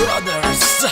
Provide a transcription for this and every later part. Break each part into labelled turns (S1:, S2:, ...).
S1: Brothers.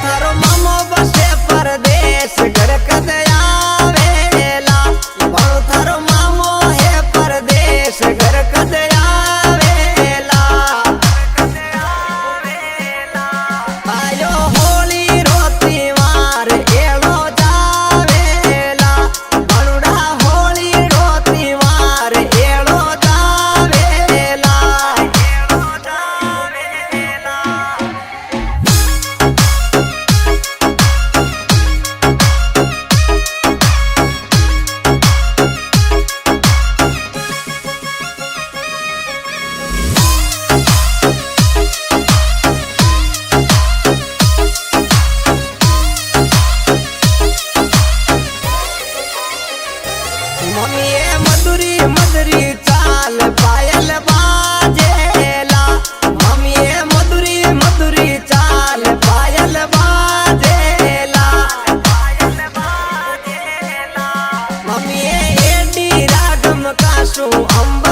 S2: थारो मामो बसे परदेश घर कद आवेला थारो मामो है परदेश घर कद आवेला आयो होली रोती मार एड़ो जावेला बनुड़ा होली रोती मार एड़ो जावेला मधुरी मधुरी चाल पायल बाजेला मम्मी मधुरी मधुरी चाल पायल बाजेला मम्मी एडी रागम कासू अंब